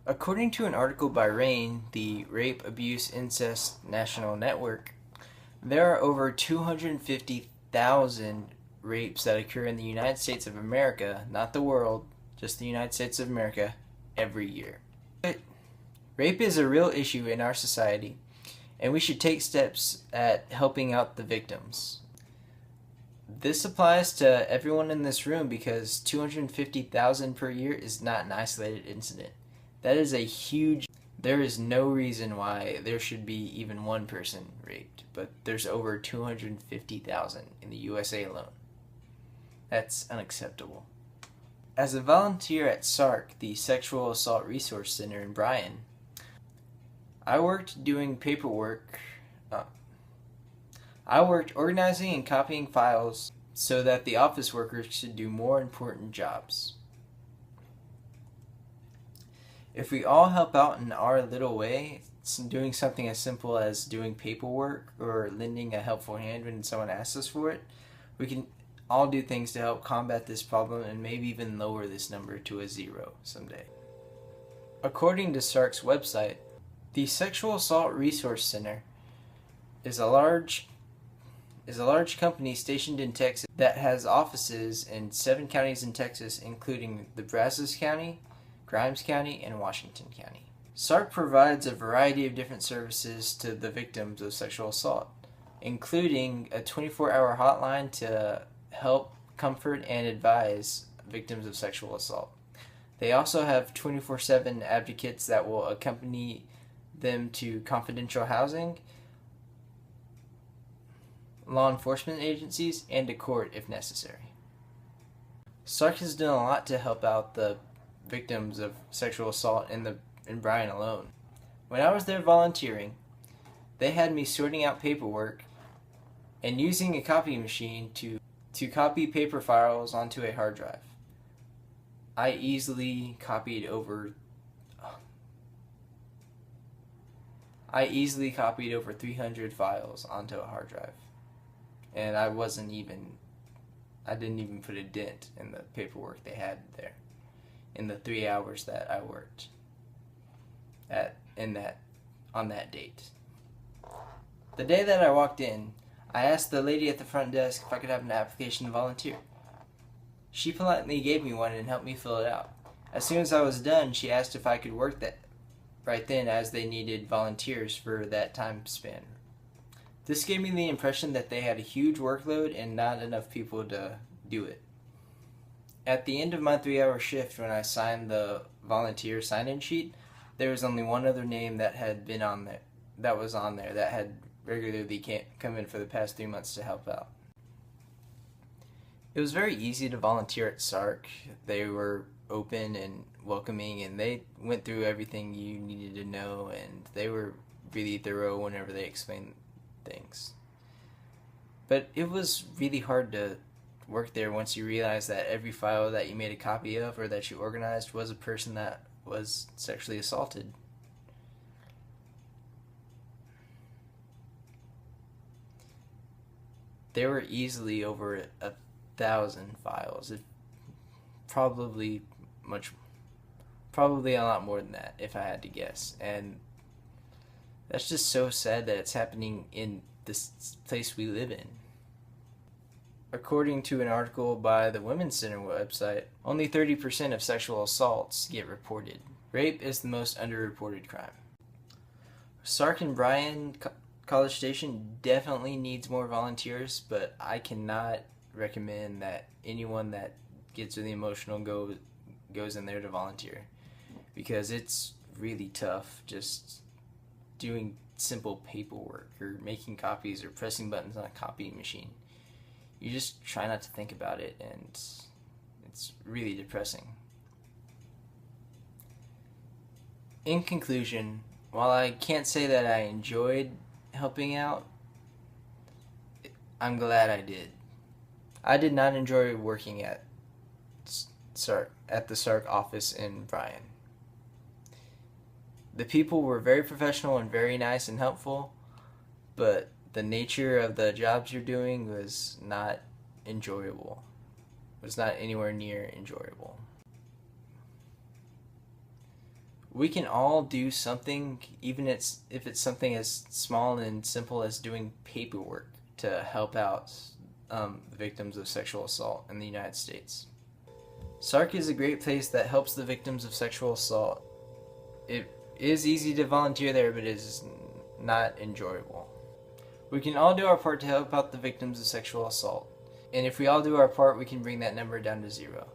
According to an article by RAIN, the Rape, Abuse, Incest National Network, there are over 250,000 rapes that occur in the United States of America, not the world, just the United States of America, every year. Rape is a real issue in our society, and we should take steps at helping out the victims. This applies to everyone in this room because 250,000 per year is not an isolated incident. That is a huge... There is no reason why there should be even one person raped, but there's over 250,000 in the USA alone. That's unacceptable. As a volunteer at SARC, the Sexual Assault Resource Center in Bryan, I worked doing paperwork. I worked organizing and copying files so that the office workers could do more important jobs. If we all help out in our little way, doing something as simple as doing paperwork or lending a helpful hand when someone asks us for it, we can all do things to help combat this problem and maybe even lower this number to a 0 someday. According to SARC's website, the Sexual Assault Resource Center is a large company stationed in Texas that has offices in 7 counties in Texas, including the Brazos County, Grimes County, and Washington County. SARC provides a variety of different services to the victims of sexual assault, including a 24-hour hotline to help, comfort, and advise victims of sexual assault. They also have 24/7 advocates that will accompany them to confidential housing, law enforcement agencies, and to court if necessary. SARC has done a lot to help out the victims of sexual assault in Bryan alone. When I was there volunteering, they had me sorting out paperwork and using a copy machine to copy paper files onto a hard drive. I easily copied over 300 files onto a hard drive. And I didn't even put a dent in the paperwork they had there in the 3 hours that I worked on that date. The day that I walked in, I asked the lady at the front desk if I could have an application to volunteer. She politely gave me one and helped me fill it out. As soon as I was done, she asked if I could work that right then, as they needed volunteers for that time span. This gave me the impression that they had a huge workload and not enough people to do it. At the end of my 3-hour shift, when I signed the volunteer sign-in sheet, there was only one other name that had regularly come in for the past 3 months to help out. It was very easy to volunteer at SARC. They were open and welcoming, and they went through everything you needed to know, and they were really thorough whenever they explained things. But it was really hard to work there once you realize that every file that you made a copy of or that you organized was a person that was sexually assaulted. There were easily over 1,000 files. Probably a lot more than that, if I had to guess. And that's just so sad that it's happening in this place we live in. According to an article by the Women's Center website, only 30% of sexual assaults get reported. Rape is the most underreported crime. SARC in Bryan College Station definitely needs more volunteers, but I cannot recommend that anyone that gets really emotional goes in there to volunteer, because it's really tough just doing simple paperwork or making copies or pressing buttons on a copying machine. You just try not to think about it, and it's really depressing. In conclusion, while I can't say that I enjoyed helping out, I'm glad I did. I did not enjoy working at the SARC office in Bryan. The people were very professional and very nice and helpful, but the nature of the jobs you're doing was not enjoyable. It was not anywhere near enjoyable. We can all do something, even if it's something as small and simple as doing paperwork to help out victims of sexual assault in the United States. SARC is a great place that helps the victims of sexual assault. It is easy to volunteer there, but it is not enjoyable. We can all do our part to help out the victims of sexual assault. And if we all do our part, we can bring that number down to 0.